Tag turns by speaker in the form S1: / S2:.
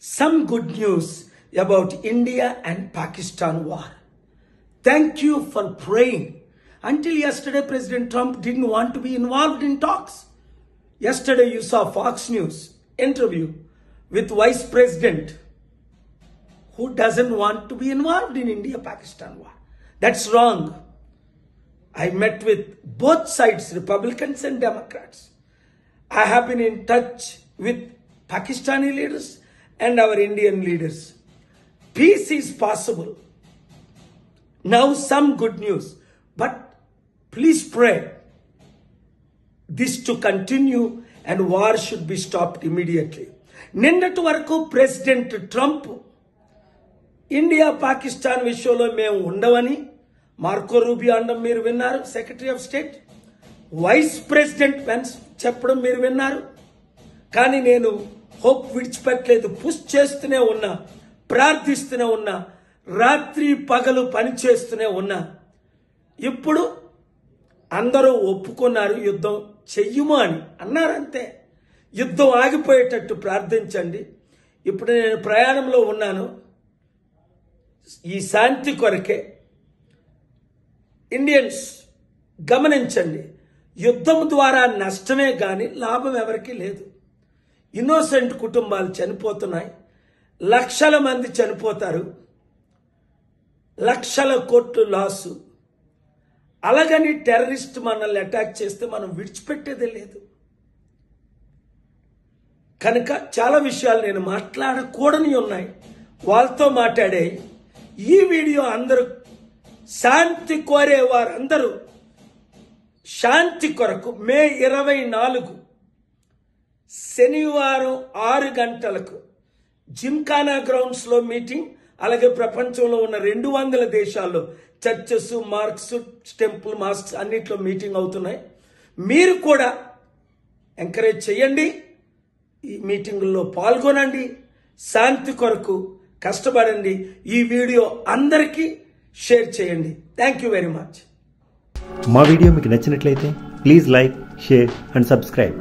S1: some good news about India and Pakistan war. Thank you for praying. Until yesterday, President Trump didn't want to be involved in talks. Yesterday, you saw Fox News interview with Vice President who doesn't want to be involved in India-Pakistan war. That's wrong. I met with both sides, Republicans and Democrats. I have been in touch with Pakistani leaders and our Indian leaders. Peace is possible. Now some good news, but please pray this to continue and war should be stopped immediately. నిన్నటి వరకు president Trump India Pakistan విషయంలో మేము ఉండవని Marco Rubio అనడం మీరు విన్నారు, secretary of state. Vice president Pence చెప్పడం మీరు విన్నారు. కానీ నేను హోప్ విడిచిపెట్టలేదు, పుష్ చేస్తూనే ఉన్నా, ప్రార్థిస్తూనే ఉన్నా, రాత్రి పగలు పని చేస్తూనే ఉన్నా. ఇప్పుడు అందరూ ఒప్పుకున్నారు యుద్ధం చెయ్యము అని అన్నారంతే. యుద్ధం ఆగిపోయేటట్టు ప్రార్థించండి. ఇప్పుడు నేను ప్రయాణంలో ఉన్నాను. ఈ శాంతి కొరకే ఇండియన్స్ గమనించండి, యుద్ధం ద్వారా నష్టమే కానీ లాభం ఎవరికీ లేదు. ఇన్నోసెంట్ కుటుంబాలు చనిపోతున్నాయి, లక్షల మంది చనిపోతారు, లక్షల కోట్లు లాసు. అలాగని టెర్రరిస్ట్ మనల్ని అటాక్ చేస్తే మనం విడిచిపెట్టేదే లేదు. కనుక చాలా విషయాలు నేను మాట్లాడకూడని ఉన్నాయి, వాళ్ళతో మాట్లాడే. ఈ వీడియో అందరూ శాంతి కోరే వారందరూ శాంతి కొరకు మే 24 శనివారం 6 గంటలకు జిమ్ఖానా గ్రౌండ్స్లో మీటింగ్. అలాగే ప్రపంచంలో ఉన్న 200 దేశాల్లో చర్చెస్, మార్క్స్, టెంపుల్, మాస్క్స్ అన్నిట్లో మీటింగ్ అవుతున్నాయి. మీరు కూడా ఎంకరేజ్ చేయండి, ఈ మీటింగుల్లో పాల్గొనండి, శాంతి కొరకు కష్టపడండి. ఈ వీడియో అందరికీ షేర్ చేయండి. Thank you very much.
S2: మా వీడియో మీకు నచ్చినట్లయితే please like, share and subscribe.